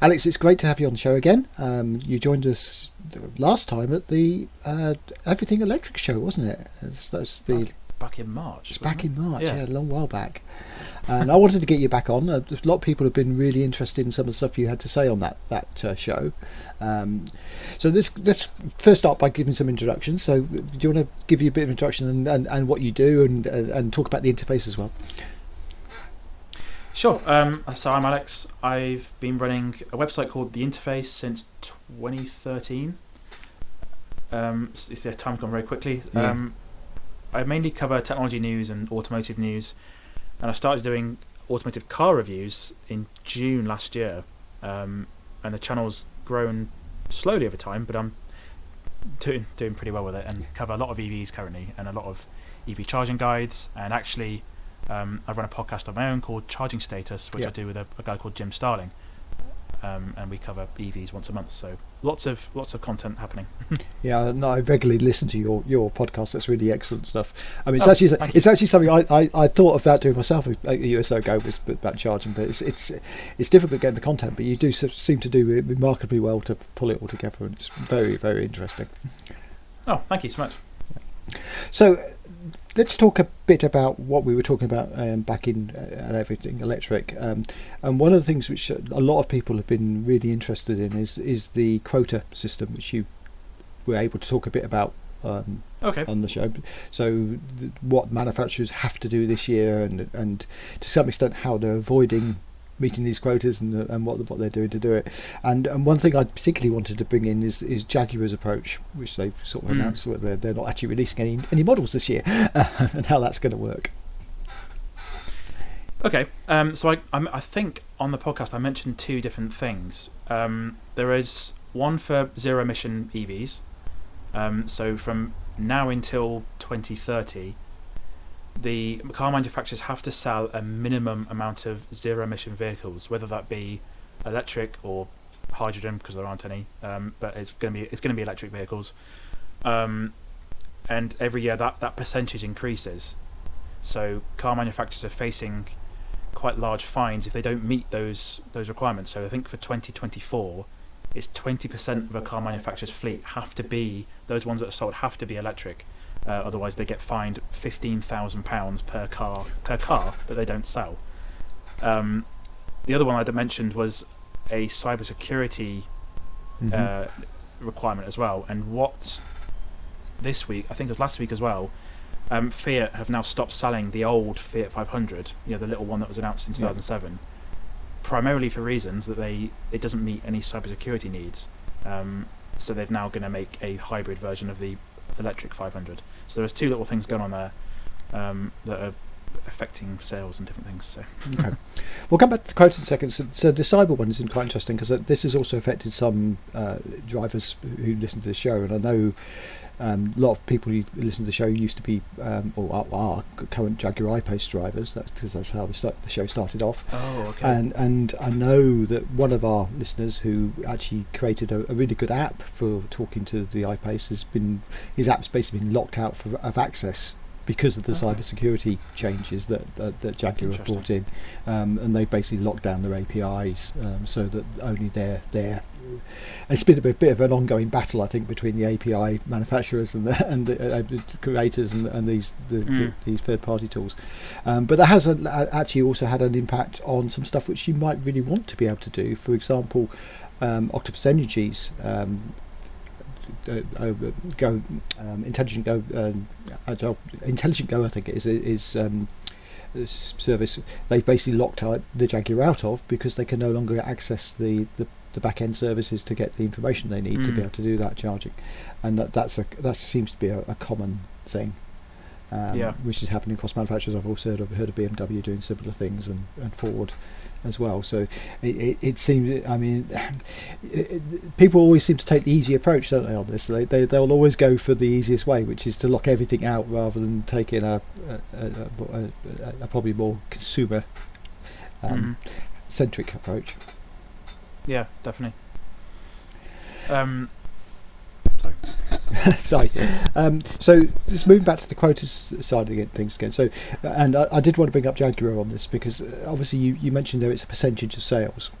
Alex, it's great to have you on the show again. You joined us last time at the Everything Electric show, wasn't it? That's back in March. It's back in March, yeah, a long while back. And I wanted to get you back on. A lot of people have been really interested in some of the stuff you had to say on that show. So let's first start by giving some introductions. So do you want to give you a bit of introduction and what you do and talk about the interface as well? Sure. So I'm Alex. I've been running a website called The Interface since 2013. It's the time gone very quickly. Yeah. I mainly cover technology news and automotive news, and I started doing automotive car reviews in June last year. And the channel's grown slowly over time, but I'm doing pretty well with it and cover a lot of EVs currently and a lot of EV charging guides, and actually I run a podcast of my own called Charging Status, which I do with a guy called Jim Starling, and we cover EVs once a month. So lots of content happening. Yeah, no, I regularly listen to your podcast. That's really excellent stuff. I mean, it's actually something I thought about doing myself a year or so ago, was about charging, but it's difficult getting the content. But you do seem to do remarkably well to pull it all together, and it's very, very interesting. Oh, thank you so much. So let's talk a bit about what we were talking about back in Everything Electric. And one of the things which a lot of people have been really interested in is the quota system, which you were able to talk a bit about on the show. So what manufacturers have to do this year, and to some extent how they're avoiding meeting these quotas and what they're doing to do it. And one thing I particularly wanted to bring in is Jaguar's approach, which they've sort of announced that they're not actually releasing any models this year, and how that's going to work. Okay, so I think on the podcast I mentioned two different things. There is one for zero emission EVs. So from now until 2030, the car manufacturers have to sell a minimum amount of zero-emission vehicles, whether that be electric or hydrogen, because there aren't any. But it's going to be electric vehicles, and every year that percentage increases. So car manufacturers are facing quite large fines if they don't meet those requirements. So I think for 2024, it's 20% of a car manufacturer's fleet those ones that are sold have to be electric. Otherwise, they get fined £15,000 per car that they don't sell. The other one I mentioned was a cybersecurity requirement as well. And what this week, I think it was last week as well, Fiat have now stopped selling the old Fiat 500, the little one that was announced in 2007, primarily for reasons that it doesn't meet any cybersecurity needs. So they're now going to make a hybrid version of the electric 500. So there's two little things going on there that are affecting sales and different things. So okay, we'll come back to the quotes in a second. So the cyber one is quite interesting because this has also affected some drivers who listen to the show, and I know a lot of people who listen to the show used to be or are current Jaguar I-Pace drivers. That's how the show started off. Oh, okay. And I know that one of our listeners who actually created a really good app for talking to the I-Pace his app's basically been locked out of access because of the cybersecurity changes that Jaguar have brought in, and they've basically locked down their APIs so that only they're there. It's been a bit of an ongoing battle, I think, between the API manufacturers and the creators and these third-party tools. But that has actually also had an impact on some stuff which you might really want to be able to do. For example, Octopus Energy's Intelligent Go, I think it is service. They've basically locked the Jaguar out of because they can no longer access the back end services to get the information they need to be able to do that charging, and that seems to be a common thing, which is happening across manufacturers. I've also heard of BMW doing similar things, and Ford as well. So it seems, I mean, people always seem to take the easy approach, don't they, on this? They'll always go for the easiest way, which is to lock everything out rather than taking a probably more consumer centric approach. Yeah, definitely. Sorry. So let's move back to the quotas side of things again. So, and I did want to bring up Jaguar on this because obviously you mentioned there it's a percentage of sales.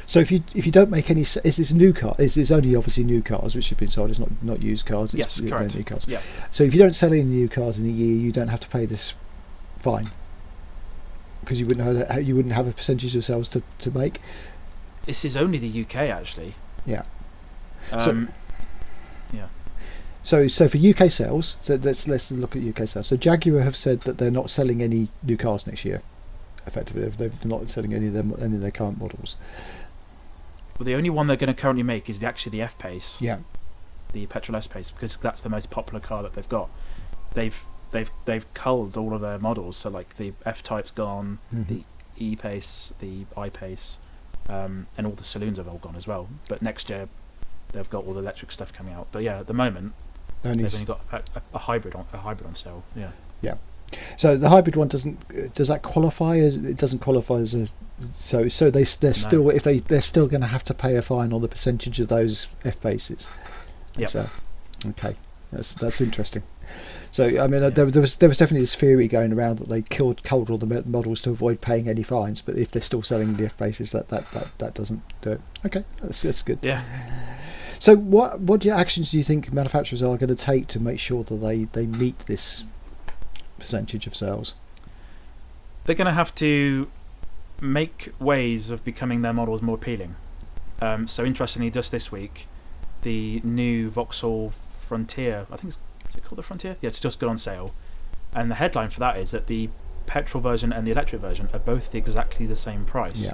So if you don't make any, is this new car? Is this only obviously new cars which have been sold? It's not used cars. It's correct. New cars. Yeah. So if you don't sell any new cars in a year, you don't have to pay this fine because you wouldn't have a percentage of sales to make. This is only the UK actually. Yeah. So for UK sales, let's look at UK sales. So Jaguar have said that they're not selling any new cars next year. Effectively, they're not selling any of their current models. Well, the only one they're going to currently make is the F-Pace. Yeah. The petrol S-Pace, because that's the most popular car that they've got. They've culled all of their models, so like the F-Type's gone, the E-Pace, the I-Pace, and all the saloons have all gone as well. But next year they've got all the electric stuff coming out. But yeah, at the moment they've only got a hybrid on sale. Yeah. Yeah. So the hybrid one does that qualify as it doesn't qualify as a so they're still if they're still going to have to pay a fine on the percentage of those F-Paces. Yeah. So, okay, that's interesting. So I mean there was definitely this theory going around that they culled all the models to avoid paying any fines, but if they're still selling the F-Paces, that doesn't do it. Okay, that's good. Yeah. So what actions do you think manufacturers are going to take to make sure that they meet this percentage of sales? They're going to have to make ways of becoming their models more appealing. So interestingly, just this week, the new Vauxhall Frontier, I think is it called the Frontier? Yeah, it's just gone on sale, and the headline for that is that the petrol version and the electric version are both exactly the same price.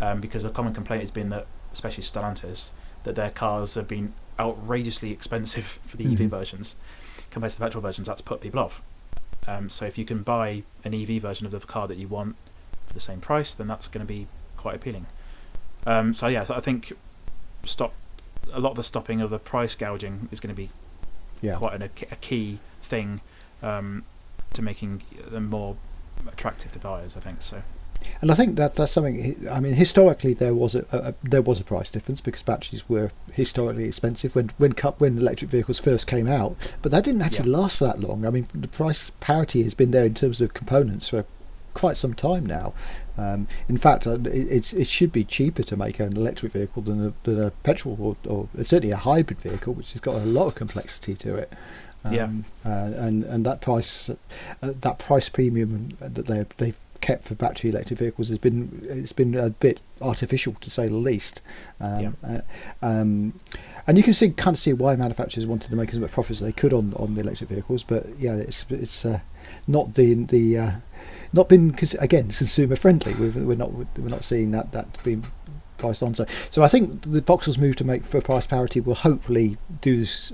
Yeah. Because the common complaint has been that, especially Stellantis, that their cars have been outrageously expensive for the EV versions compared to the petrol versions. That's put people off. So if you can buy an EV version of the car that you want for the same price, then that's going to be quite appealing. So I think a lot of the stopping of the price gouging is going to be quite a key thing to making them more attractive to buyers, I think. So. And I think that's something. I mean, historically there was a price difference because batteries were historically expensive when electric vehicles first came out. But that didn't actually last that long. I mean, the price parity has been there in terms of components for quite some time now. In fact, it should be cheaper to make an electric vehicle than a petrol or certainly a hybrid vehicle, which has got a lot of complexity to it. And that price premium that they've kept for battery electric vehicles it's been a bit artificial, to say the least. And you can see why manufacturers wanted to make as much profit as they could on the electric vehicles, but it's not been again consumer friendly. We're not seeing that being priced on. So I think the Vauxhall's move to make for price parity will hopefully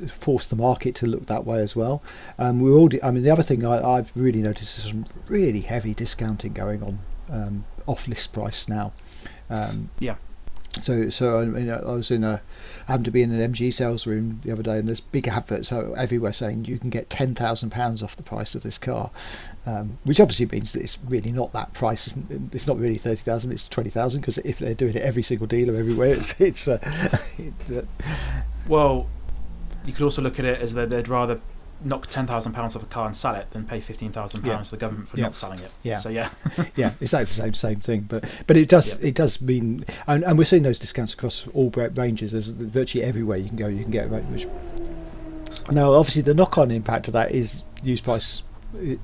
force the market to look that way as well. The other thing I've really noticed is some really heavy discounting going on off list price now. So I mean, I happened to be in an MG sales room the other day, and there's big adverts everywhere saying you can get £10,000 off the price of this car, which obviously means that it's really not that price. It's not really 30,000; it's 20,000, because if they're doing it every single dealer everywhere, it's. Well, you could also look at it as that they'd rather knock £10,000 off a car and sell it than pay £15,000 to the government for not selling it. So exactly the same thing. But it does mean, and we're seeing those discounts across all ranges. There's virtually everywhere you can go. You can get which. Now, obviously, the knock-on impact of that is used price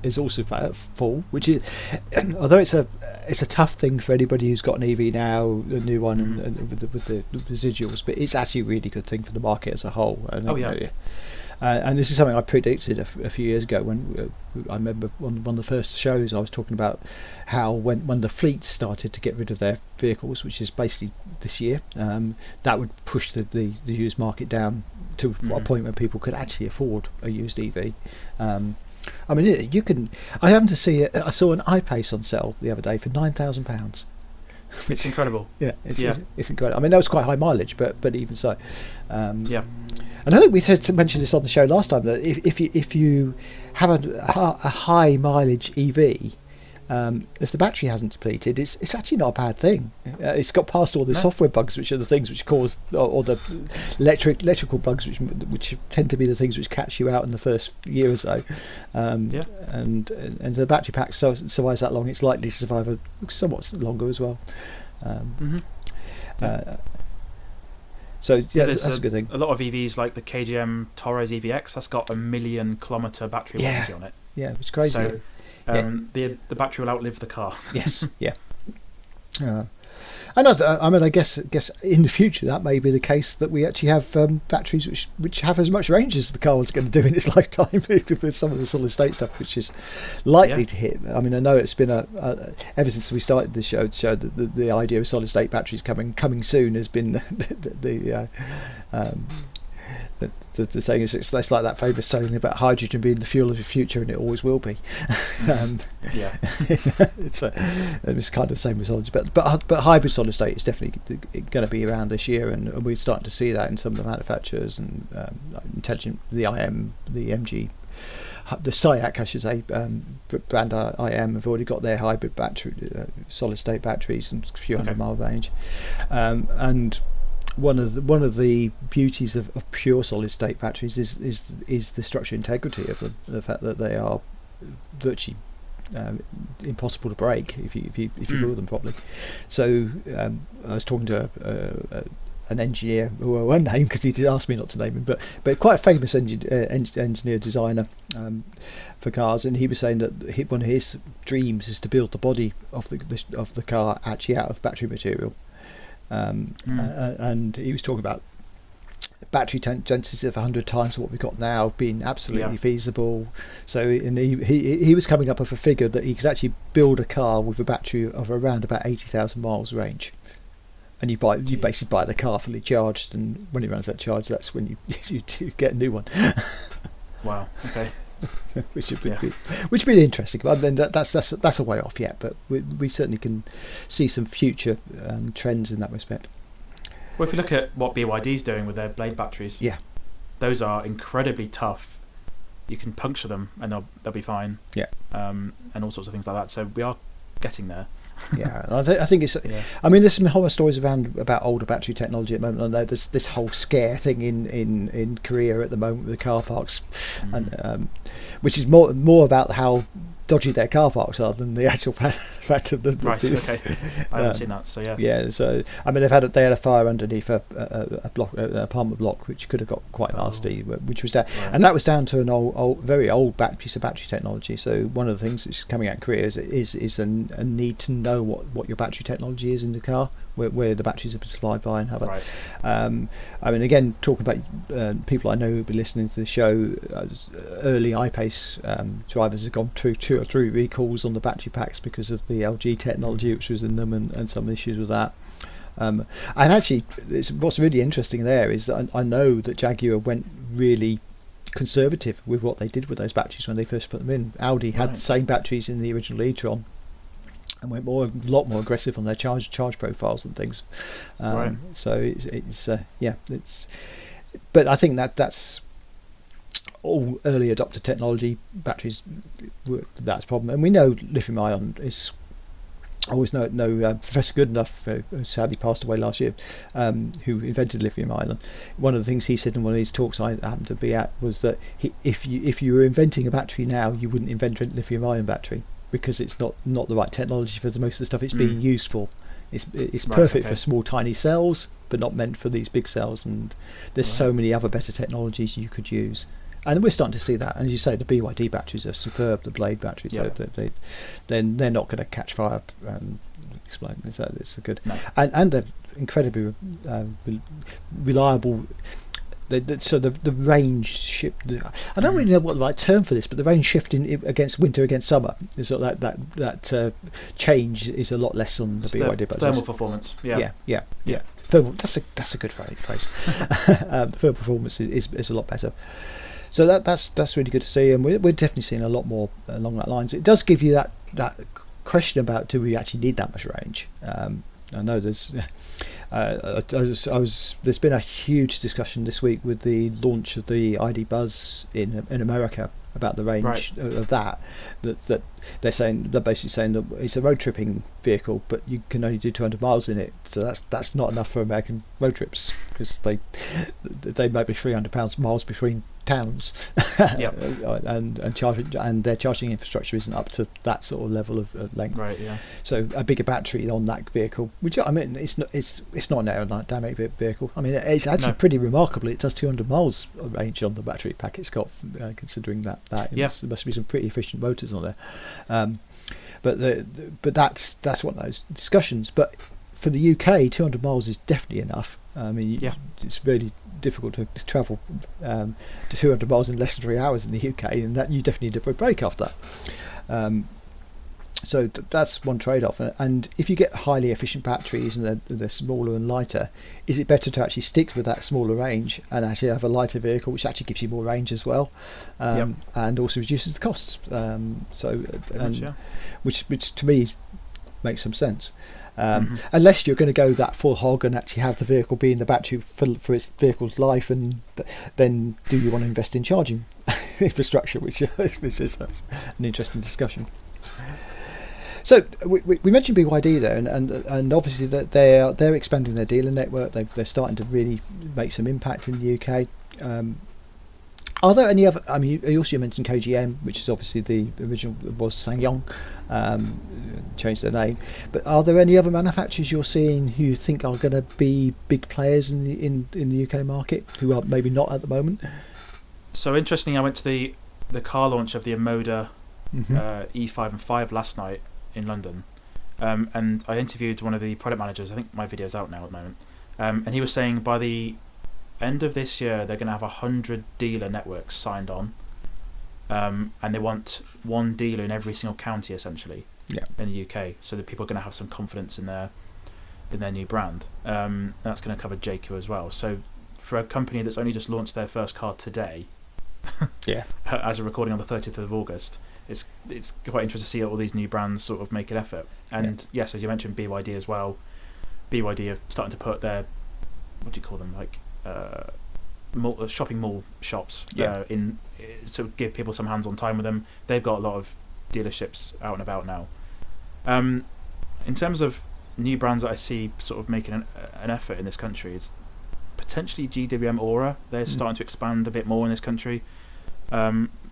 is also full, which is, although it's a tough thing for anybody who's got an EV now, a new one, and with the residuals, but it's actually a really good thing for the market as a whole. And this is something I predicted a few years ago when I remember on one of the first shows I was talking about how when the fleets started to get rid of their vehicles, which is basically this year, that would push the used market down to a point where people could actually afford a used EV. I mean, you can. I happened to see it. I saw an I-Pace on sale the other day for £9,000. It's incredible. It's incredible. I mean, that was quite high mileage, but even so. And I think we mentioned this on the show last time, that if you have a high mileage EV, if the battery hasn't depleted, it's actually not a bad thing. It's got past all the software bugs, which are the things which cause, or the electrical bugs, which tend to be the things which catch you out in the first year or so. And the battery pack survives that long. It's likely to survive somewhat longer as well. So yeah, There's that's a good thing. A lot of EVs like the KGM Torres EVX, that's got 1 million kilometre battery warranty on it. Yeah, it's crazy. So the battery will outlive the car. Yes, yeah. And I guess in the future that may be the case, that we actually have batteries which have as much range as the car was going to do in its lifetime with some of the solid state stuff, which is likely to hit. I mean, I know it's been ever since we started the show that the idea of solid state batteries coming soon has been the saying is it's like that famous saying about hydrogen being the fuel of the future, and it always will be. It's kind of the same with solid, but hybrid solid state is definitely going to be around this year, and we're starting to see that in some of the manufacturers and intelligent, the IM, the MG, the SIAC, I should say, brand IM have already got their hybrid battery, solid state batteries, and a few 100-mile range, and one of the beauties of pure solid state batteries is the structural integrity of them, the fact that they are virtually impossible to break if you build them properly. So I was talking to an engineer who I won't name because he did ask me not to name him, but quite a famous engineer designer for cars, and he was saying that one of his dreams is to build the body of the car actually out of battery material. And he was talking about battery densities of 100 times what we've got now being absolutely feasible. So and he was coming up with a figure that he could actually build a car with a battery of around about 80,000 miles range, and you basically buy the car fully charged, and when it runs that charge, that's when you get a new one. Wow. Okay. which would be interesting. But then that's a way off yet, but we certainly can see some future trends in that respect. Well, if you look at what BYD's doing with their blade batteries, those are incredibly tough. You can puncture them and they'll be fine. Yeah. And all sorts of things like that. So we are getting there. Yeah, I think it's. Yeah. I mean, there's some horror stories about older battery technology at the moment. I know there's this whole scare thing in Korea at the moment with the car parks, and which is more about how dodgy their car parks are than the actual fact of the. Right. Okay. I haven't seen that. So yeah. Yeah. So I mean, they had a fire underneath a block, an apartment block, which could have got quite nasty, which was down, and that was down to an very old piece of battery technology. So one of the things that's coming out in Korea is a need to know what your battery technology is in the car, where the batteries have been supplied by, and how that. I mean, again, talking about people I know who've been listening to the show, early iPace drivers have gone through 2 or 3 recalls on the battery packs because of the LG technology which was in them, and some issues with that. And actually, what's really interesting there is that I know that Jaguar went really conservative with what they did with those batteries when they first put them in. Audi had the same batteries in the original e-tron, and went a lot more aggressive on their charge profiles and things. So it's but I think that's all early adopter technology. Batteries, that's a problem, and we know lithium ion is. I always know Professor Goodenough, who sadly passed away last year, who invented lithium ion. One of the things he said in one of his talks I happened to be at was that if you were inventing a battery now, you wouldn't invent a lithium ion battery, because it's not the right technology for most of the stuff it's being used for. It's perfect for small tiny cells, but not meant for these big cells, and there's so many other better technologies you could use. And we're starting to see that. And as you say, the BYD batteries are superb, the blade batteries. They're not going to catch fire and explode. It's a good... No. And they're incredibly reliable. So the range shift... I don't really know what the right term for this, but the range shifting against winter, against summer, is that change is a lot less on the BYD batteries. Thermal performance, yeah. Thermal, that's a good phrase. Thermal performance is a lot better. So that's really good to see, and we're definitely seeing a lot more along that lines. It does give you that question about, do we actually need that much range? I know there's there's been a huge discussion this week with the launch of the ID Buzz in America about the range of that they're basically saying that it's a road tripping vehicle, but you can only do 200 miles in it, so that's not enough for American road trips, because they might be 300 miles between towns, Yep. and charging, and their charging infrastructure isn't up to that sort of level of length. Right. Yeah. So a bigger battery on that vehicle, which I mean, it's not an aerodynamic vehicle. I mean, it's actually pretty remarkable. It does 200 miles range on the battery pack it's got, considering that there must be some pretty efficient motors on there. But that's one of those discussions. But for the UK, 200 miles is definitely enough. I mean, it's really difficult to travel to 200 miles in less than 3 hours in the UK, and that you definitely need a break after that. So that's one trade-off. And if you get highly efficient batteries and they're smaller and lighter, is it better to actually stick with that smaller range and actually have a lighter vehicle, which actually gives you more range as well, and also reduces the costs? Which to me makes some sense. Unless you're going to go that full hog and actually have the vehicle be in the battery for its vehicle's life, and then do you want to invest in charging infrastructure, which is an interesting discussion. So we mentioned BYD there, and obviously that they're expanding their dealer network. They're starting to really make some impact in the UK. Are there any other? I mean, you also mentioned KGM, which is obviously the original was SsangYong, changed their name. But are there any other manufacturers you're seeing who you think are going to be big players in the UK market, who are maybe not at the moment? So interesting. I went to the car launch of the Omoda E5 and 5 last night in London, and I interviewed one of the product managers. I think my video's out now at the moment, and he was saying by the end of this year they're going to have 100 dealer networks signed on, and they want one dealer in every single county essentially in the UK, so that people are going to have some confidence in their new brand. That's going to cover JQ as well. So for a company that's only just launched their first car today, as a recording on the 30th of August, it's quite interesting to see all these new brands sort of make an effort. And yes, as you mentioned, BYD as well. BYD are starting to put their, what do you call them, like shopping mall shops in, to give people some hands-on time with them. They've got a lot of dealerships out and about now. In terms of new brands that I see sort of making an effort in this country, it's potentially GWM Aura. They're starting to expand a bit more in this country.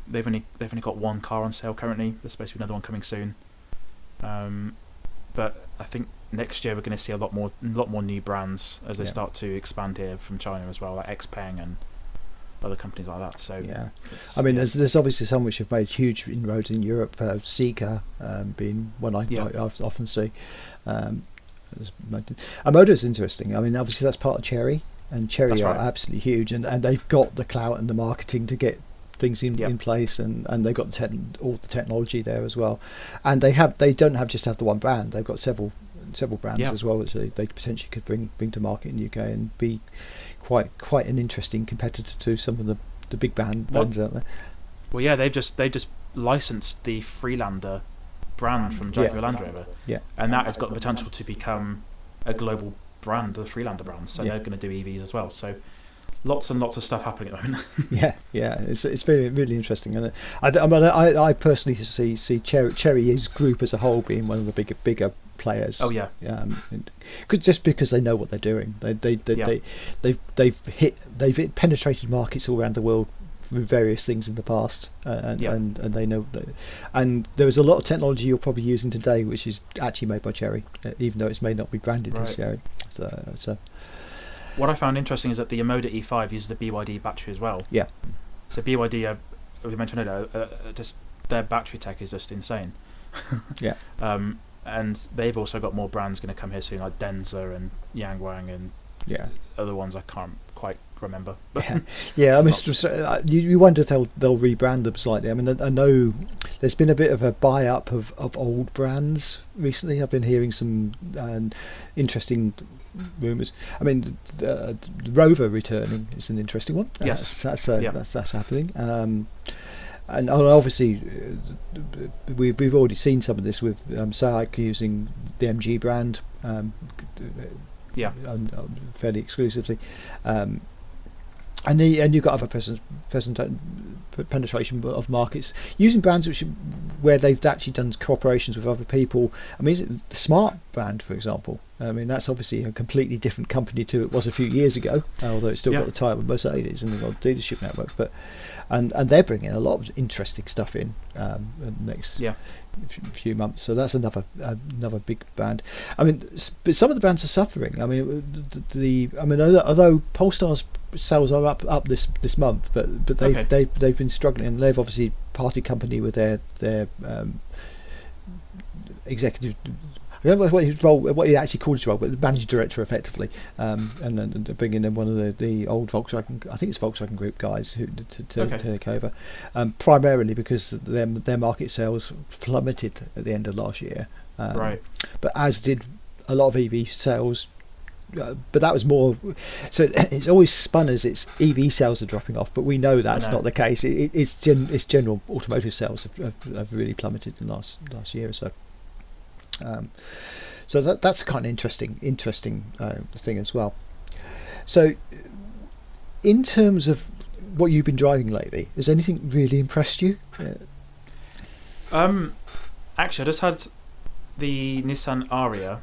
They've only got one car on sale currently. There's supposed to be another one coming soon. But I think next year we're going to see a lot more new brands as they start to expand here from China as well, like XPeng and other companies like that. So I mean, there's obviously some which have made huge inroads in Europe. Sika being one I often see. Omoda is interesting. I mean, obviously that's part of Chery, and Chery are absolutely huge, and they've got the clout and the marketing to get things in place, and they've got all the technology there as well, and they don't just have the one brand. They've got several brands as well, which they potentially could bring to market in the UK and be quite an interesting competitor to some of the big brands out there. Well, yeah, they've just licensed the Freelander brand from Jaguar Land Rover, and that has got the potential to become a global brand, the Freelander brand. So they're going to do EVs as well. So lots and lots of stuff happening at the moment. It's very really interesting, and I personally see Chery's group as a whole being one of the bigger players. Just because they know what they're doing. They've penetrated markets all around the world with various things in the past, and they know that. And there is a lot of technology you're probably using today which is actually made by Chery, even though it may not be branded as Chery. So what I found interesting is that the Omoda E5 uses the BYD battery as well. Yeah. So BYD, we mentioned earlier, just their battery tech is just insane. And they've also got more brands going to come here soon, like Denza and Yangwang and other ones I can't quite remember. I mean, you wonder if they'll rebrand them slightly. I mean, I know there's been a bit of a buy-up of old brands recently. I've been hearing some interesting rumours. I mean, the Rover returning is an interesting one. Yes, that's happening. And obviously, we've already seen some of this with SAIC using the MG brand, fairly exclusively. And you've got other penetration of markets using brands where they've actually done cooperations with other people. I mean, the Smart brand, for example. I mean, that's obviously a completely different company to it was a few years ago, although it's still got the tie with Mercedes and they've got a dealership network. But and they're bringing a lot of interesting stuff in the next few months. So that's another big brand. I mean, but some of the brands are suffering. I mean, although Polestar's sales are up this month, but they've been struggling, and they've obviously parted company with their executive. I don't know what he actually called his role, but the managing director effectively, and then bringing in one of the old Volkswagen, I think it's Volkswagen Group guys who to take over, primarily because their market sales plummeted at the end of last year, right? But as did a lot of EV sales. But that was more, so it's always spun as its EV sales are dropping off, but we know that's not the case. It's general automotive sales have really plummeted in the last year or so. So that's kind of interesting thing as well. So in terms of what you've been driving lately, has anything really impressed you? Actually, I just had the Nissan Ariya.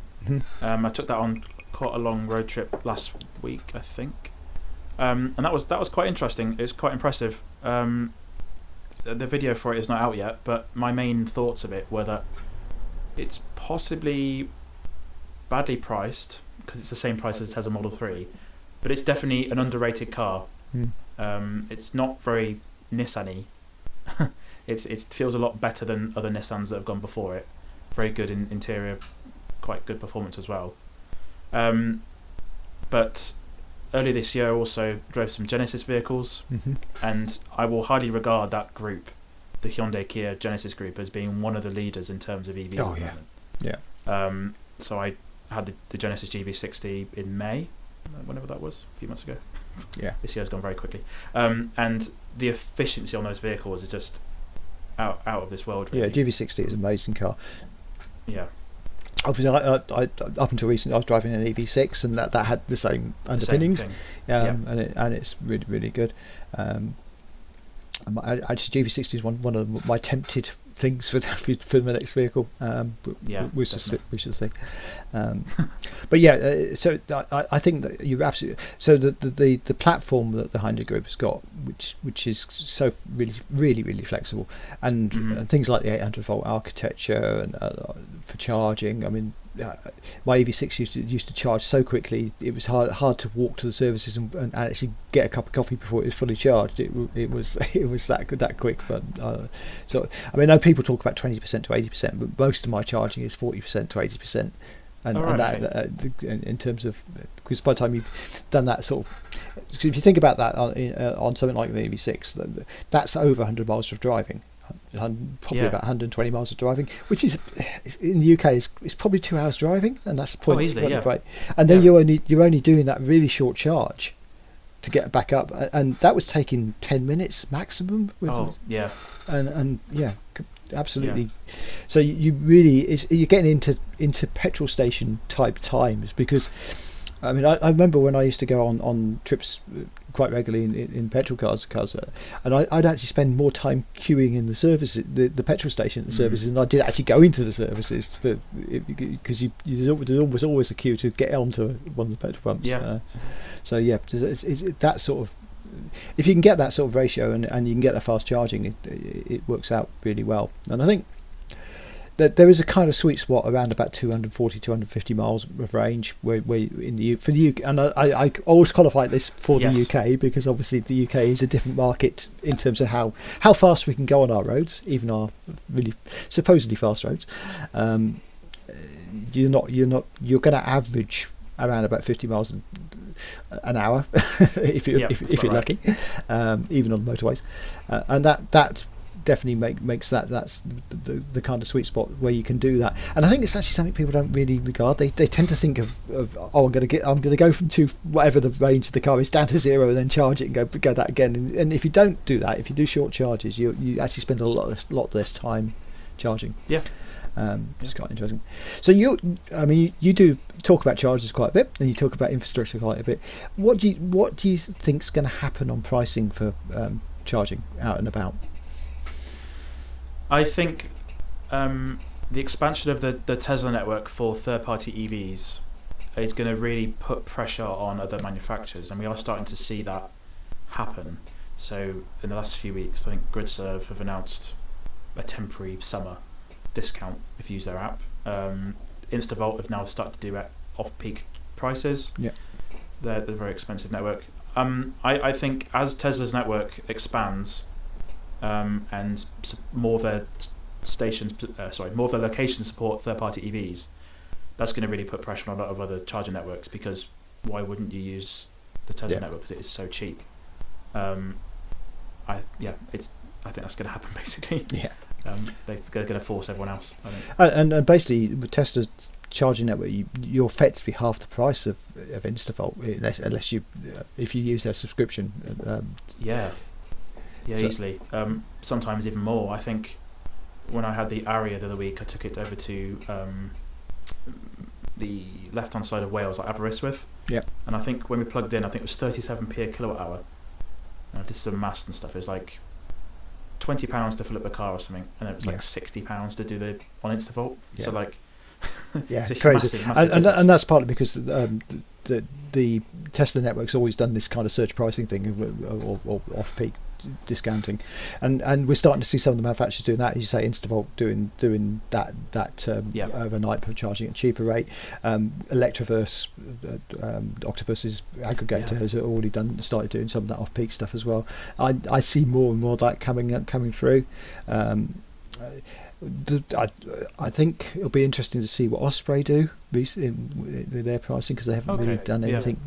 I took that on quite a long road trip last week, I think, and that was quite interesting. It was quite impressive. The video for it is not out yet, but my main thoughts of it were that it's possibly badly priced because it's the same price as the Tesla Model 3, but it's definitely an underrated car. It's not very Nissan-y. It feels a lot better than other Nissans that have gone before it. Very good in interior, quite good performance as well. But earlier this year I also drove some Genesis vehicles, and I will highly regard that group, the Hyundai Kia Genesis group, as being one of the leaders in terms of EVs. Oh yeah. So I had the Genesis GV60 in May, whenever that was, a few months ago. Yeah. This year's gone very quickly. And the efficiency on those vehicles is just out of this world, really. Yeah, GV60 is an amazing car. Yeah. Obviously, I up until recently I was driving an EV6, and that had the same underpinnings, and it's really, really good. Actually, GV60 is one of my tempted things for my next vehicle. We should see. But yeah, so I think that you're absolutely. So the platform that the Hyundai Group has got, which is so really flexible, and things like the 800-volt architecture and for charging. I mean, my EV6 used to charge so quickly it was hard to walk to the services and actually get a cup of coffee before it was fully charged. It was that quick. But so I mean, I know people talk about 20% to 80%, but most of my charging is 40% to 80%. And that in terms of, because by the time you've done that sort of, if you think about that on something like the EV6, that's over 100 miles of driving, probably about 120 miles of driving, which is in the UK is probably 2 hours driving, and that's the point. Easily, break. And then you're only doing that really short charge to get back up, and that was taking 10 minutes maximum. And absolutely. Yeah. So you really you're getting into petrol station type times, because I mean I remember when I used to go on trips quite regularly in petrol cars, and I'd actually spend more time queuing in the services, the petrol station at the services, than I did actually go into the services, because there's always a queue to get onto one of the petrol pumps. So it's that sort of, if you can get that sort of ratio and you can get that fast charging, it works out really well. And I think that there is a kind of sweet spot around about 240, 250 miles of range where in the for the UK, and I always qualify this for the UK, because obviously the UK is a different market in terms of how fast we can go on our roads, even our really supposedly fast roads. You're going to average around about 50 miles an hour if you're lucky, even on motorways, and that definitely makes that's the kind of sweet spot where you can do that. And I think it's actually something people don't really regard. They tend to think of I'm going to go from whatever the range of the car is down to 0 and then charge it and go that again. And if you don't do that, if you do short charges, you actually spend a lot less time charging. It's quite interesting. So you do talk about charges quite a bit, and you talk about infrastructure quite a bit. What do you think's going to happen on pricing for charging out and about? I think the expansion of the Tesla network for third-party EVs is going to really put pressure on other manufacturers, and we are starting to see that happen. So in the last few weeks, I think GridServe have announced a temporary summer discount if you use their app. Instavolt have now started to do it off-peak prices. Yeah, they're a very expensive network. I think as Tesla's network expands, and more of their more of their locations support third-party EVs, that's going to really put pressure on a lot of other charging networks, because why wouldn't you use the Tesla network, because it is so cheap. I think that's going to happen basically. Yeah. They're going to force everyone else, I think. And basically with Tesla's charging network, you're effectively half the price of Instavolt, unless if you use their subscription. Easily. Sometimes even more. I think when I had the Aria the other week, I took it over to the left-hand side of Wales, like Aberystwyth. Yeah. And I think when we plugged in, I think it was 37p a kilowatt hour. And I did some maths and stuff. It was like £20 to fill up the car or something, and then it was like £60 to do the on Instavolt. Yeah. So like, it's crazy. Massive and that's partly because the Tesla network's always done this kind of surge pricing thing, or off-peak discounting, and we're starting to see some of the manufacturers doing that. As you say, Instavolt doing that overnight for charging at a cheaper rate. Electroverse, Octopus's aggregator has already started doing some of that off-peak stuff as well. I see more and more of that coming through. I think it'll be interesting to see what Osprey do with their pricing, because they haven't really done anything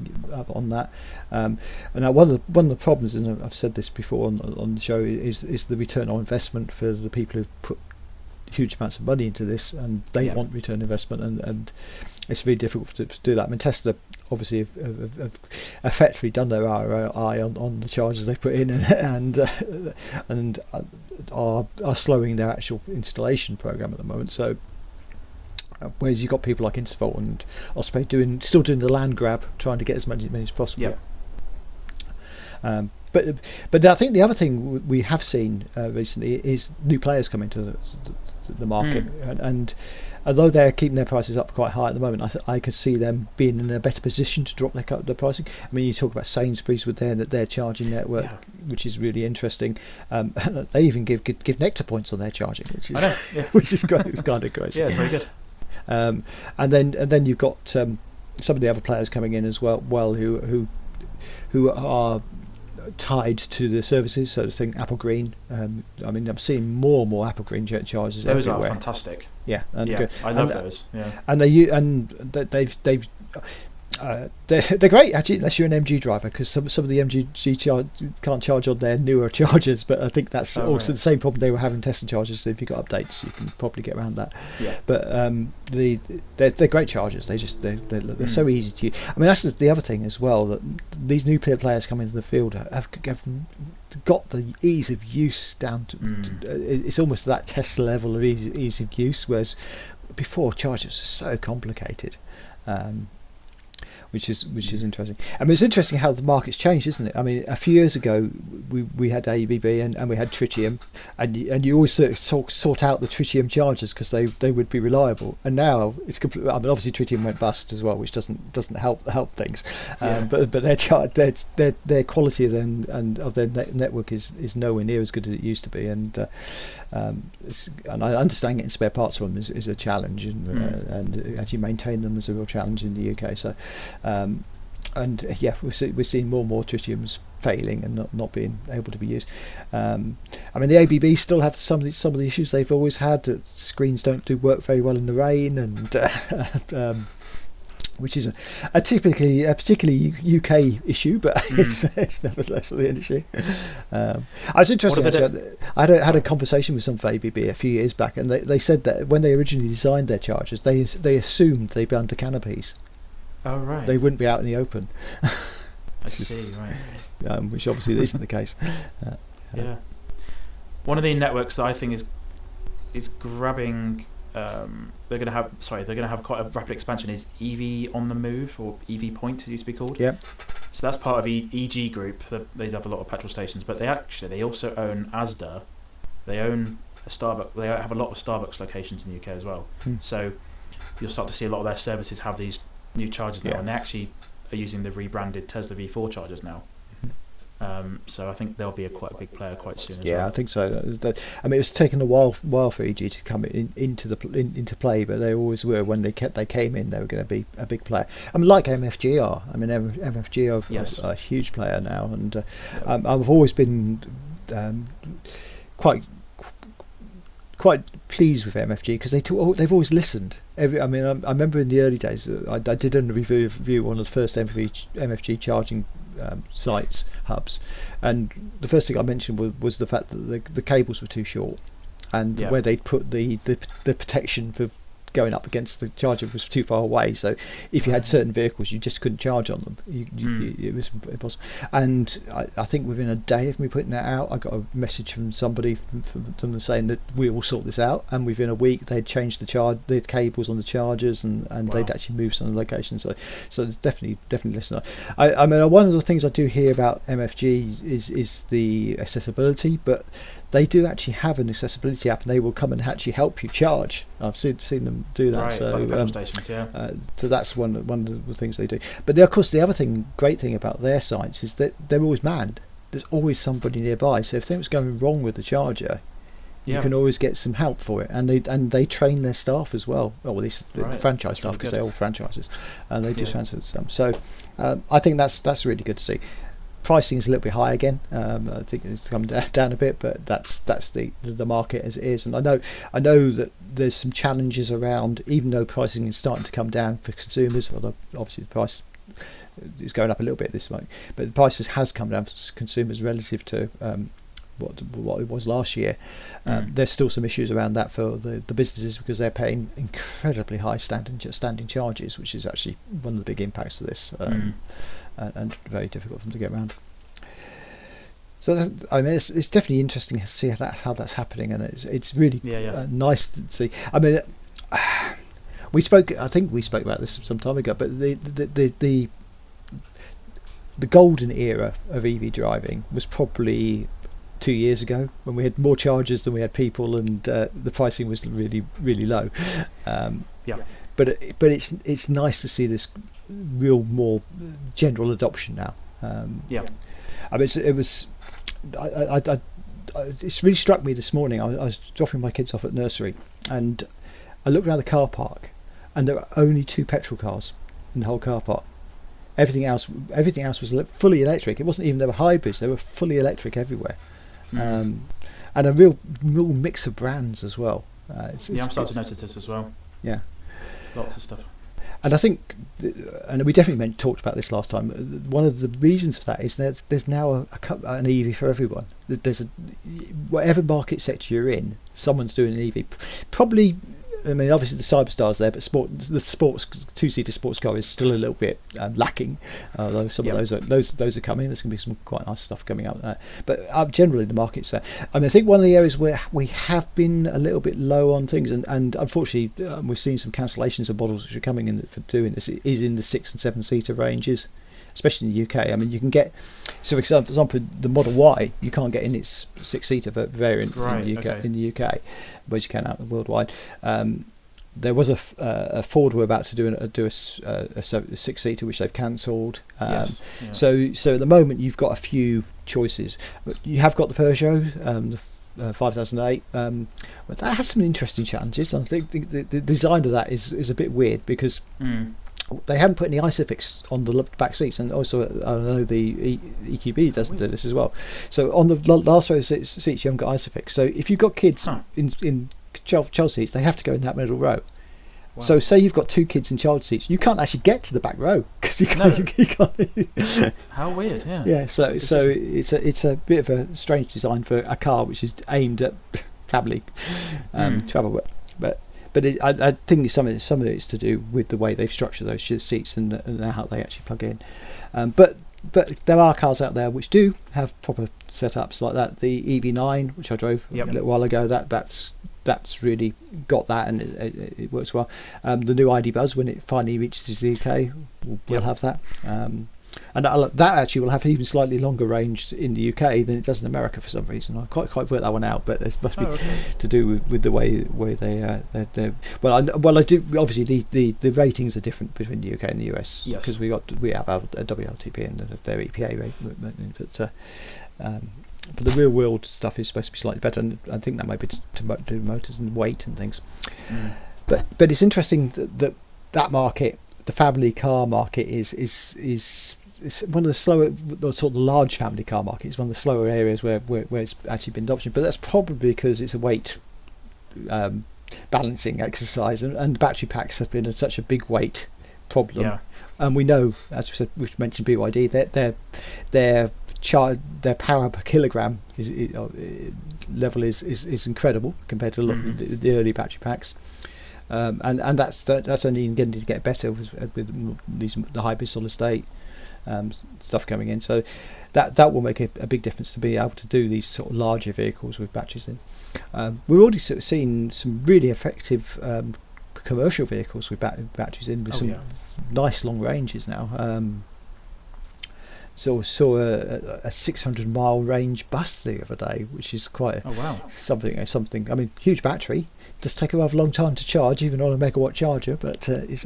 on that. And now one of the problems, and I've said this before on the show, is the return on investment for the people who've put huge amounts of money into this, and they want return on investment, and it's really difficult to do that. I mean, Tesla obviously have effectively done their ROI on the charges they put in, and are slowing their actual installation program at the moment. So whereas you've got people like Instavolt and Osprey still doing the land grab, trying to get as many as possible. But I think the other thing we have seen recently is new players coming to the market, and although they're keeping their prices up quite high at the moment, I could see them being in a better position to drop their pricing. I mean, you talk about Sainsbury's with their charging network, which is really interesting. They even give nectar points on their charging, which is which is great. It's kind of crazy. Yeah, very good. And then you've got some of the other players coming in as well who are tied to the services. So I think Apple Green. I mean, I'm seeing more and more Apple Green chargers those everywhere. Are fantastic. Yeah, good. I love those. Yeah, and they've they're great actually, unless you're an MG driver, because some of the MG can't charge on their newer chargers. But I think that's also the same problem they were having Tesla chargers. So if you've got updates, you can probably get around that. Yeah. But they're great chargers. They're so easy to use. I mean, that's the other thing as well, that these new players coming into the field have got the ease of use down to it's almost that Tesla level of ease of use, whereas before chargers were so complicated. Which is interesting. I mean, it's interesting how the market's changed, isn't it? I mean, a few years ago we had ABB and we had tritium, and you always sort out the tritium chargers because they would be reliable. And now it's completely. I mean, obviously tritium went bust as well, which doesn't help things. But their quality of their network is nowhere near as good as it used to be, and I understand getting spare parts from them is a challenge, and actually maintain them is a real challenge in the UK. So. We're seeing more and more tritiums failing and not being able to be used. I mean, the ABB still have some of the issues they've always had. That screens don't do work very well in the rain, and which is a particularly UK issue, but it's nevertheless an issue. I was interested. I had a conversation with some of ABB a few years back, and they said that when they originally designed their chargers, they assumed they'd be under canopies. Oh, right. They wouldn't be out in the open. I see, right. Which obviously isn't the case. One of the networks that I think is grabbing. They're going to have quite a rapid expansion. Is EV on the move, or EV Point, as it used to be called. Yep. So that's part of EG Group. They have a lot of petrol stations, but they also own Asda. They own a Starbucks. They have a lot of Starbucks locations in the UK as well. So you'll start to see a lot of their services have these new chargers now, and they actually are using the rebranded Tesla V4 chargers now. So I think they'll be quite a big player quite soon. As well. I think so. I mean, it's taken a while for EG to come into play, but they always were. When they came in, they were going to be a big player. I mean, like MFG are. I mean, MFG are a huge player now, and I've always been quite pleased with MFG because they've always listened. I remember in the early days, I did a review one of the first MFG charging sites, hubs, and the first thing I mentioned was the fact that the cables were too short, and where they'd put the protection for going up against the charger was too far away, so if you had certain vehicles you just couldn't charge on them. It was impossible. And I think within a day of me putting that out, I got a message from somebody from them saying that we will sort this out, and within a week they'd changed the cables on the chargers, and they'd actually moved some of the locations. So definitely listen. I mean, one of the things I do hear about MFG is the accessibility, but they do actually have an accessibility app, and they will come and actually help you charge. I've seen them do that. Right, so stations, so that's one of the things they do. But of course, the other great thing about their sites is that they're always manned. There's always somebody nearby. So if something's going wrong with the charger, you can always get some help for it. And they train their staff as well. Well, at least the franchise staff, because they're all franchises, and they do transfer some. So I think that's really good to see. Pricing is a little bit high again. I think it's come down a bit, but that's the market as it is. And I know that there's some challenges around, even though pricing is starting to come down for consumers. Although obviously the price is going up a little bit this month, but the prices has come down for consumers relative to what it was last year. There's still some issues around that for the businesses, because they're paying incredibly high standing charges, which is actually one of the big impacts of this. And very difficult for them to get around. So I mean, it's definitely interesting to see how that's happening, and it's really nice to see. I mean, I think we spoke about this some time ago, but the golden era of EV driving was probably 2 years ago, when we had more chargers than we had people, and the pricing was really, really low. But it's nice to see this real more general adoption now. I mean, it's really struck me this morning. I was dropping my kids off at nursery, and I looked around the car park, and there were only 2 petrol cars in the whole car park. Everything else was fully electric. It wasn't even, they were hybrids. They were fully electric everywhere, and a real mix of brands as well. I'm starting to notice this as well. Yeah. Lots of stuff. And I think, and we definitely talked about this last time, one of the reasons for that is that there's now an EV for everyone. There's whatever market sector you're in, someone's doing an EV. Probably, I mean, obviously the Cyberstar's there, but the sports 2-seater sports car is still a little bit lacking. Although some of those are coming. There's going to be some quite nice stuff coming out there. But generally the market's there. I mean, I think one of the areas where we have been a little bit low on things, and unfortunately we've seen some cancellations of models which are coming in for doing this, is in the 6 and 7-seater ranges, especially in the UK. I mean, you can get, so for example, the Model Y, you can't get in its 6-seater variant in the UK, but you can out worldwide. There was a Ford were about to do a 6-seater, which they've cancelled. So at the moment you've got a few choices. You have got the Peugeot, the 5008, but that has some interesting challenges. I think the design of that is a bit weird, because they haven't put any ISOFIX on the back seats, and also I know the EQB doesn't do this as well. So on the last row of seats you haven't got ISOFIX. So if you've got kids in child seats, they have to go in that middle row. Wow. So say you've got 2 kids in child seats, you can't actually get to the back row because you can't. How weird, yeah. Yeah, so it's a bit of a strange design for a car which is aimed at family travel, but I think some of it's to do with the way they've structured those seats and how they actually plug in. But there are cars out there which do have proper setups like that. The EV9, which I drove a little while ago, that's really got that, and it works well. The new ID Buzz, when it finally reaches the UK, will have that. And that actually will have even slightly longer range in the UK than it does in America for some reason. I quite worked that one out, but it must be to do with the way they well, I do obviously the ratings are different between the UK and the US because we have our WLTP and their EPA rate, but the real world stuff is supposed to be slightly better, and I think that might be to do motors and weight and things. But it's interesting that market, the family car market, is one of the slower, the sort of large family car market is one of the slower areas where it's actually been adoption. But that's probably because it's a weight balancing exercise, and battery packs have been such a big weight problem. Yeah. And we know, as we said, we've mentioned BYD, that their power per kilogram level is incredible compared to the early battery packs. And that's only going to get better with the hybrid solid state stuff coming in. So that will make a big difference to be able to do these sort of larger vehicles with batteries in. We've already seen some really effective commercial vehicles with batteries in with some nice long ranges now. So I saw a 600-mile range bus the other day, which is quite something. I mean, huge battery. Does take a rather long time to charge, even on a megawatt charger. But it's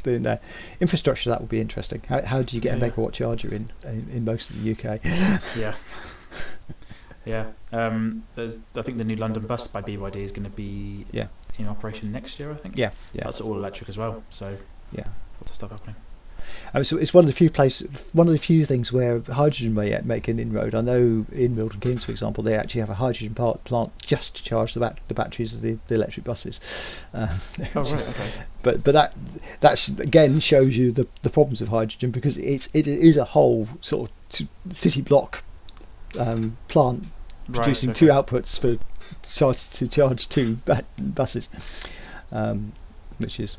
doing that. Infrastructure, that will be interesting. How do you get a megawatt charger in most of the UK? I think the new London bus by BYD is going to be in operation next year. I think. Yeah. That's all electric as well. So lots of stuff happening. So it's one of the few things where hydrogen may make an inroad. I know in Milton Keynes, for example, they actually have a hydrogen plant just to charge the batteries of the electric buses. But that again shows you the problems of hydrogen, because it is a whole sort of city block plant producing two outputs to charge two buses, which is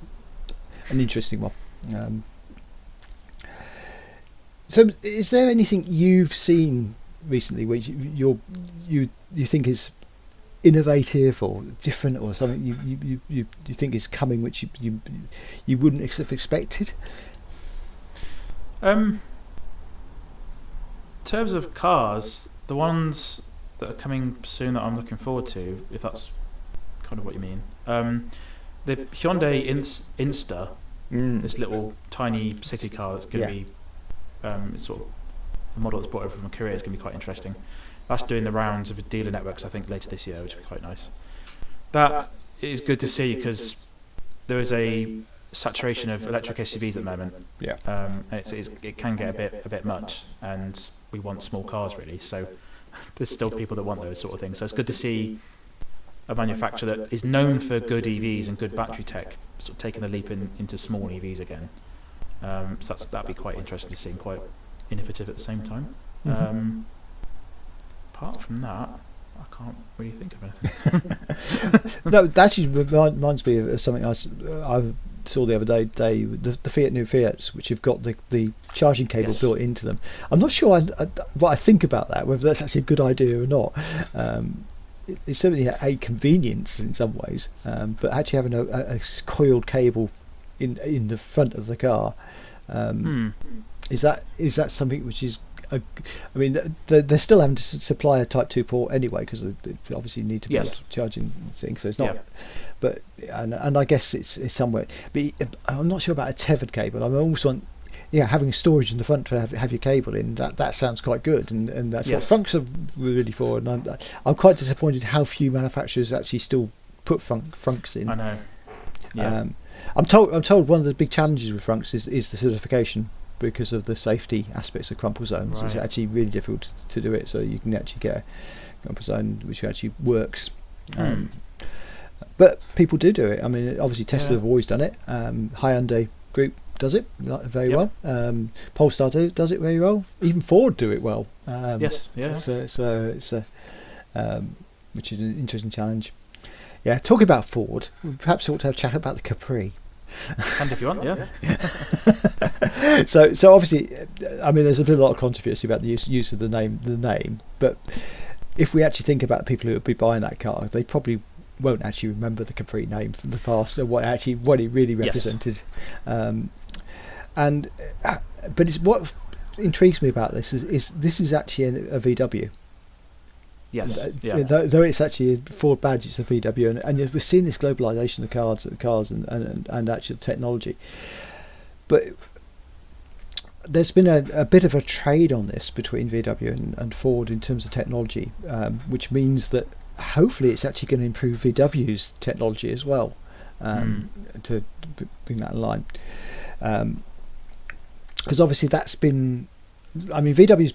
an interesting one. So, is there anything you've seen recently which you think is innovative or different, or something you think is coming which you wouldn't have expected? In terms of cars, the ones that are coming soon that I'm looking forward to, if that's kind of what you mean, the Hyundai Insta, this little tiny city car that's going to be. It's sort of a model that's brought over from Korea. Is going to be quite interesting. That's doing the rounds of the dealer networks, I think, later this year, which will be quite nice. That is good to see, because there is a saturation of electric SUVs at the moment. It can get a bit much, and we want small cars really. So there's still people that want those sort of things. So it's good to see a manufacturer that is known for good EVs and good battery tech sort of taking the leap into small EVs again. So that'd be quite interesting to see, and quite innovative at the same time. Apart from that, I can't really think of anything. No, that actually reminds me of something I saw the other day. The new Fiats, which have got the charging cable built into them. I'm not sure what I think about that, whether that's actually a good idea or not. It's certainly a convenience in some ways, but actually having a coiled cable in the front of the car, is that something which is I mean, they're still having to supply a Type 2 port anyway, because they obviously need to be charging things, so it's not but and I guess it's somewhere, but I'm not sure about a tethered cable. I mean, also having storage in the front to have your cable in, that sounds quite good, and that's what frunks are really for. And I'm quite disappointed how few manufacturers actually still put frunks in. I know. I'm told one of the big challenges with frunks is the certification, because of the safety aspects of crumple zones. It's actually really difficult to do it, so you can actually get a crumple zone which actually works. But people do it. I mean, obviously Tesla have always done it. Hyundai Group does it very well. Polestar does it very well. Even Ford do it well. So it's which is an interesting challenge. Yeah, talking about Ford, we perhaps ought to have a chat about the Capri. And if you want, So obviously, I mean, there's been a lot of controversy about the use of the name, but if we actually think about people who would be buying that car, they probably won't actually remember the Capri name from the past, or what it really represented. And but it's what intrigues me about this is this is actually a VW. Yes. Though it's actually a Ford badge, it's a VW, and we're seeing this globalization of cars and actual technology. But there's been a bit of a trade on this between VW and Ford in terms of technology, which means that hopefully it's actually going to improve VW's technology as well, to bring that in line. Because obviously that's been, I mean, VW's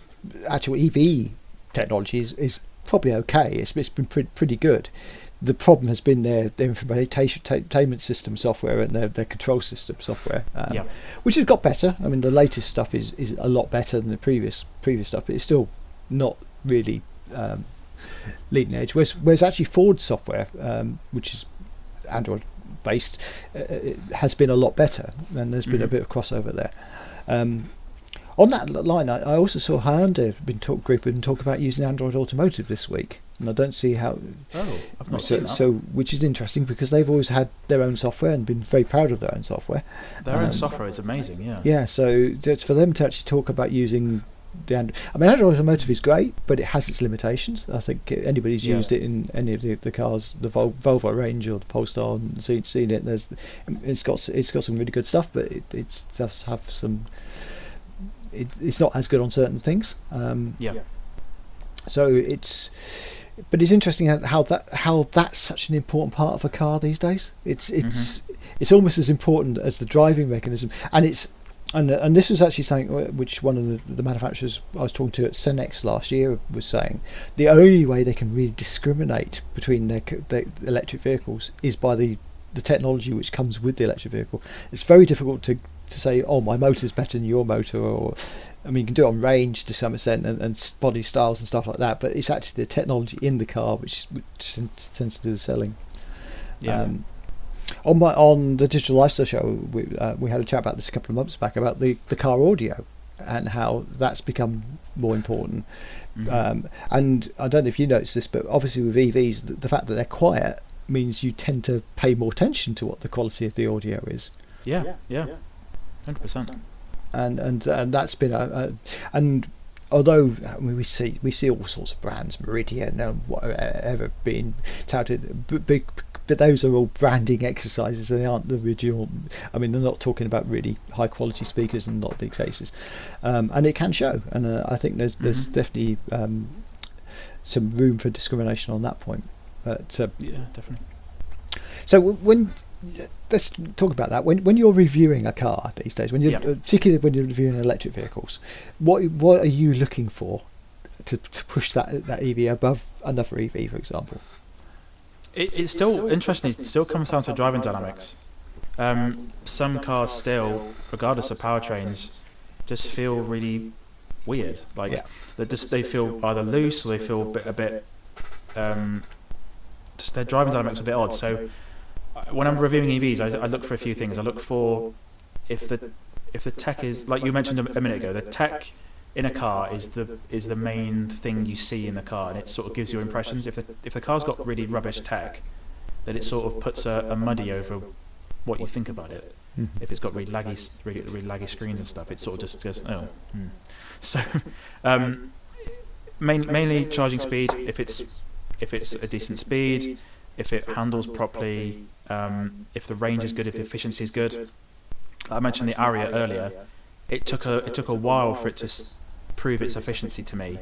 actual EV technology is probably okay. It's been pretty good. The problem has been their infotainment system software and their control system software, which has got better. I mean, the latest stuff is a lot better than the previous stuff, but it's still not really leading edge. Whereas actually Ford software, which is Android based, has been a lot better, and there's been a bit of crossover there. On that line, I also saw Hyundai have been talk about using Android Automotive this week, and I don't see how. Oh, I've not seen that. So, which is interesting because they've always had their own software and been very proud of their own software. Their own software is amazing, yeah. Yeah, so it's for them to actually talk about using the Android. I mean, Android Automotive is great, but it has its limitations. I think anybody's used it in any of the cars, the Volvo range or the Polestar, and seen it. It's got some really good stuff, but it does have some. It's not as good on certain things. So but it's interesting how that's such an important part of a car these days. It's almost as important as the driving mechanism, and this is actually something which one of the manufacturers I was talking to at Cenex last year was saying. The only way they can really discriminate between their electric vehicles is by the technology which comes with the electric vehicle. It's very difficult to say, oh, my motor's better than your motor, or I mean, you can do it on range to some extent and body styles and stuff like that, but it's actually the technology in the car which tends to do the selling. On the Digital Lifestyle Show, we had a chat about this a couple of months back about the car audio and how that's become more important. And I don't know if you noticed this, but obviously with EVs, the fact that they're quiet means you tend to pay more attention to what the quality of the audio is. 100%. And that's been and although we see all sorts of brands, Meridian and whatever being touted, but those are all branding exercises. They aren't the original. I mean, they're not talking about really high quality speakers in a lot of these cases, and it can show. And I think there's definitely some room for discrimination on that point. But definitely. So let's talk about that. When you're reviewing a car these days, particularly when you're reviewing electric vehicles, what are you looking for to push that EV above another EV, for example? It's still interesting. It still comes down to driving dynamics. Some cars still, regardless of powertrains, just feel really weird. They feel either loose or they feel a bit. Just their driving dynamics are a bit odd. So when I'm reviewing EVs, I look for a few things. I look for if the tech is, like you mentioned a minute ago, the tech in a car is the main thing you see in the car, and it sort of gives you impressions. If the car's got really rubbish tech, then it sort of puts a muddy over what you think about it. If it's got really laggy screens and stuff, it sort of just goes So mainly charging speed. If it's a decent speed, if it handles properly, if the range is good, if the efficiency is good. I mentioned the Ariya earlier. It took a while for it to prove its efficiency to me,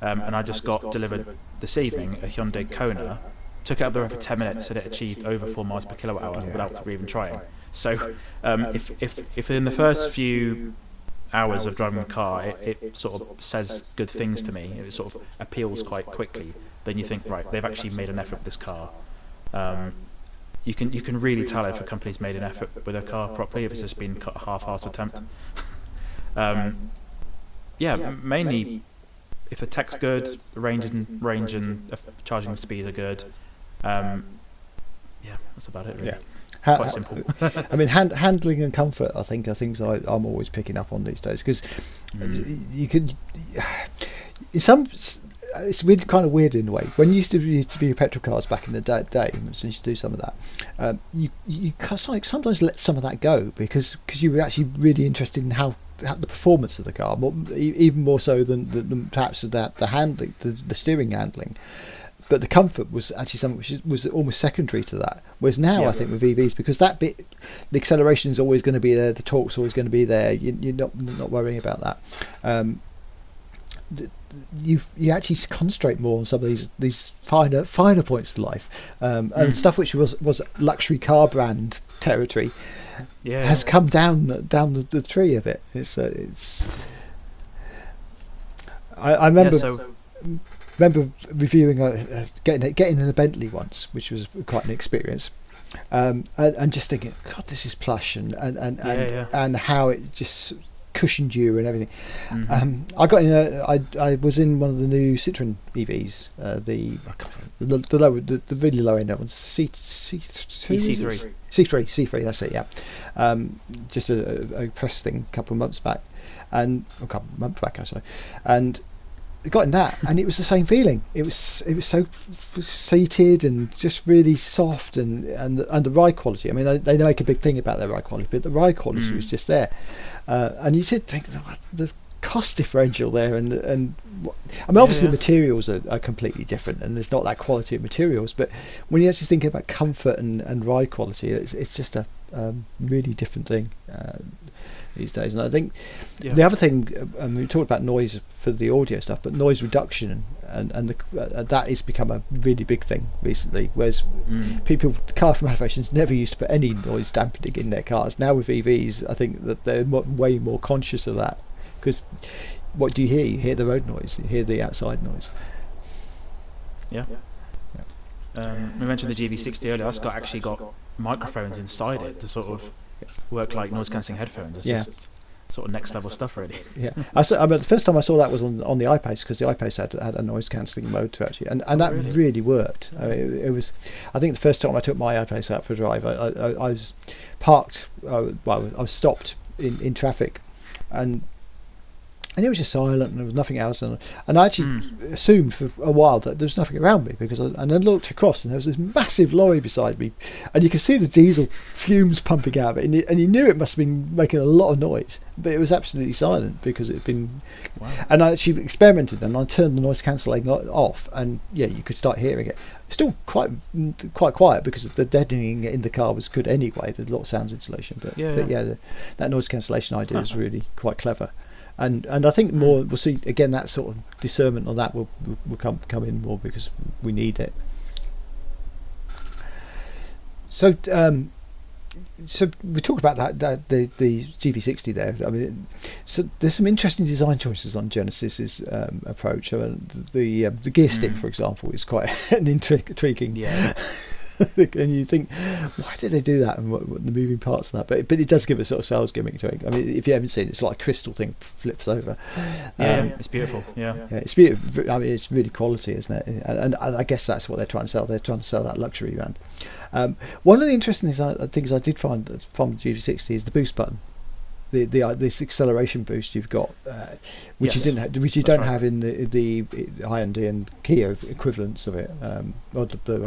and I just got delivered this evening a Hyundai Kona. Took it up the road for 10 minutes, and it achieved over 4 miles per kilowatt hour without even trying. So, if in the first few hours of driving the car, it sort of says good things to me, it sort of appeals quite quickly, then you think, right, they've actually made an effort with this car. You can really tell if a company's made an effort with a car properly, if it's just been a half-assed attempt. Mainly if the tech's good, range and charging speed are good. That's about it, really. Yeah. Quite simple. I mean, handling and comfort, I think are things I'm always picking up on these days, because you could. It's really kind of weird in a way. When you used to review petrol cars back in the day, since you used to do some of that, you sometimes let some of that go because you were actually really interested in how the performance of the car, even more so than perhaps the handling, the steering handling. But the comfort was actually something which was almost secondary to that. Whereas now, I think with EVs, because that bit, the acceleration is always going to be there, the torque's always going to be there. You're not worrying about that. You actually concentrate more on some of these finer points of life, and stuff which was luxury car brand territory has come down the tree a bit. I remember. Remember reviewing getting in a Bentley once, which was quite an experience, and just thinking, God, this is plush, and how it just cushioned you and everything. I got in I was in one of the new Citroen EVs, the really low end one, C3, that's it, yeah. Just a press thing a couple of months back, and got in that, and it was the same feeling. It was so seated and just really soft, and the ride quality. I mean, they make a big thing about their ride quality, but the ride quality was just there. And you did think the cost differential there, and I mean, obviously the materials are completely different, and there's not that quality of materials. But when you actually think about comfort and ride quality, it's just a really different thing. These days, and I think the other thing, we talked about noise for the audio stuff, but noise reduction and that has become a really big thing recently. Whereas car manufacturers never used to put any noise dampening in their cars. Now with EVs, I think that they're way more conscious of that, because what do you hear? You hear the road noise, you hear the outside noise. We mentioned the GV60 earlier. That's actually got microphones inside it to sort of work like noise cancelling headphones. It's just sort of next level stuff, really. I mean, the first time I saw that was on the iPace, because the iPace had a noise cancelling mode to actually, and that really worked. I mean, it was. I think the first time I took my iPace out for a drive, I was parked. I was stopped in traffic, and it was just silent, and there was nothing else, and I actually assumed for a while that there was nothing around me, and then looked across, and there was this massive lorry beside me, and you could see the diesel fumes pumping out of it, and you knew it must have been making a lot of noise, but it was absolutely silent because it had been. Wow. And I actually experimented, and I turned the noise cancelling off, and you could start hearing it. Still quite quiet, because the deadening in the car was good anyway. There's a lot of sound insulation, but that noise cancellation idea is really quite clever. And I think more we'll see again, that sort of discernment on that will come in more, because we need it. So we talked about that the GV60 there. I mean, so there's some interesting design choices on Genesis's approach. The gear stick, for example, is quite an intriguing. And you think, why did they do that, and what the moving parts of that? But it does give a sort of sales gimmick to it. I mean, if you haven't seen it, it's like a crystal thing flips over. It's beautiful. It's beautiful. I mean, it's really quality, isn't it? And I guess that's what they're trying to sell. They're trying to sell that luxury brand. One of the interesting things I did find from the GV60 is the boost button. This acceleration boost you've got, which you don't have in the Hyundai and Kia equivalents of it. I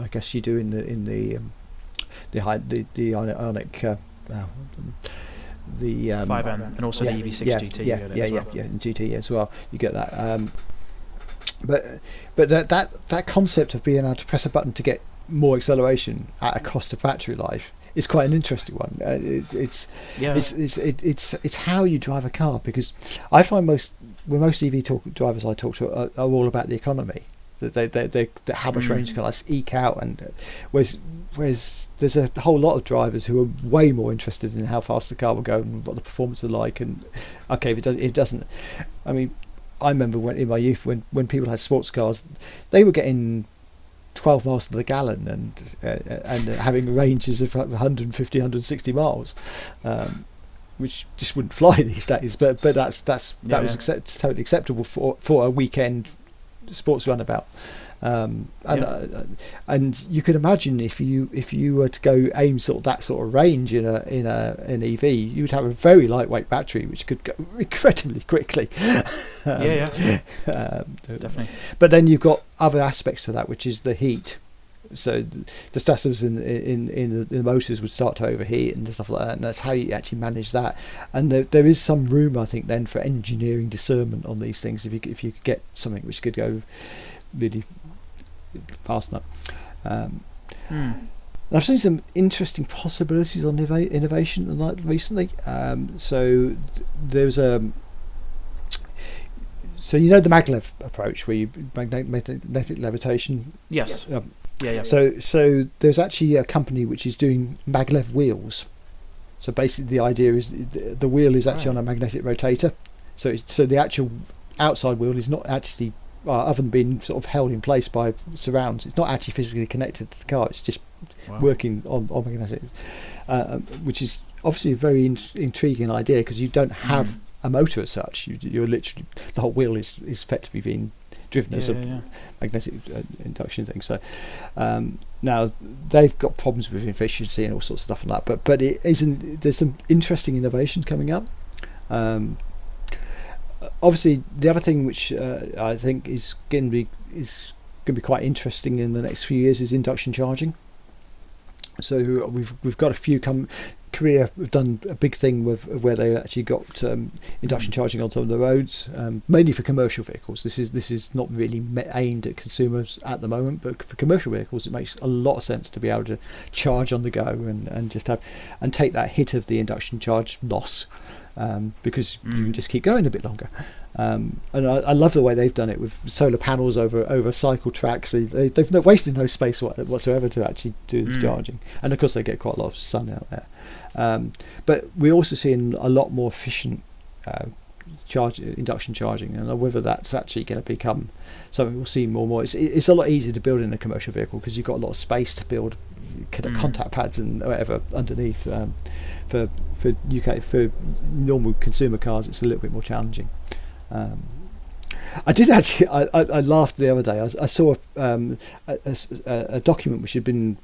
guess you do in the Ioniq. The 5N, and also the EV6 GT. And GT as well. You get that. But that concept of being able to press a button to get more acceleration at a cost of battery life is quite an interesting one. It's how you drive a car, because I find most EV drivers I talk to are all about the economy. That they how much range can I eke out, and whereas there's a whole lot of drivers who are way more interested in how fast the car will go and what the performance is like. And okay, if it doesn't. I mean, I remember in my youth when people had sports cars, they were getting 12 miles to the gallon and having ranges of 150, 160 miles, which just wouldn't fly these days. But that was totally acceptable for a weekend sports runabout. And you could imagine if you were to go aim that sort of range in an EV, you would have a very lightweight battery which could go incredibly quickly. Definitely. But then you've got other aspects to that, which is the heat. so the stators in the motors would start to overheat and stuff like that, and that's how you actually manage that. And there is some room, I think, then for engineering discernment on these things if you could get something which could go really fast enough. And I've seen some interesting possibilities on innovation recently. So there's so you know the maglev approach where you magnetic levitation. Yes. Yeah. So there's actually a company which is doing maglev wheels. So basically the idea is the wheel is actually on a magnetic rotator. So the actual outside wheel is not actually, other than being sort of held in place by surrounds, it's not actually physically connected to the car. It's just working on magnetic, which is obviously a very intriguing idea because you don't have a motor as such. You're literally, the whole wheel is effectively being driven as a magnetic induction thing. So now they've got problems with efficiency and all sorts of stuff like that. But it isn't. There's some interesting innovations coming up. Obviously, the other thing which I think is going to be quite interesting in the next few years is induction charging. So we've got a few Korea have done a big thing with where they actually got induction charging on some of the roads, mainly for commercial vehicles. This is not really aimed at consumers at the moment, but for commercial vehicles, it makes a lot of sense to be able to charge on the go and just take that hit of the induction charge loss, because you can just keep going a bit longer. And I love the way they've done it with solar panels over cycle tracks. They've not wasted no space whatsoever to actually do this charging, and of course they get quite a lot of sun out there. But we're also seeing a lot more efficient induction charging, and whether that's actually going to become something we'll see more and more. It's a lot easier to build in a commercial vehicle because you've got a lot of space to build contact pads and whatever underneath. For normal consumer cars, it's a little bit more challenging. I did actually. I laughed the other day. I saw a document which had been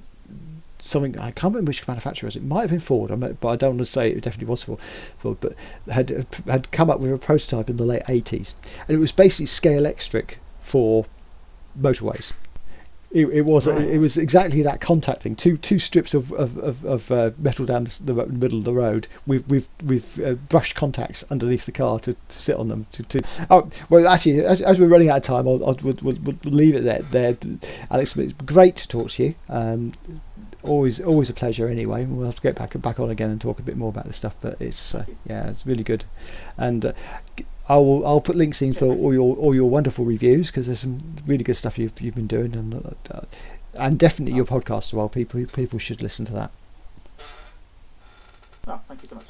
something, I can't remember which manufacturer it was. It might have been Ford, but I don't want to say it definitely was Ford. But had come up with a prototype in the late 80s, and it was basically scalextrix for motorways. It was exactly that contact thing. Two strips of metal down the middle of the road with brushed contacts underneath the car to sit on them. Oh well, actually, as we're running out of time, we'll leave it there. Alex, it's great to talk to you. Always a pleasure. Anyway, we'll have to get back on again and talk a bit more about this stuff. But it's it's really good, and I'll put links in for all your wonderful reviews because there's some really good stuff you've been doing, and definitely your podcast as well. People should listen to that. Oh, thank you so much.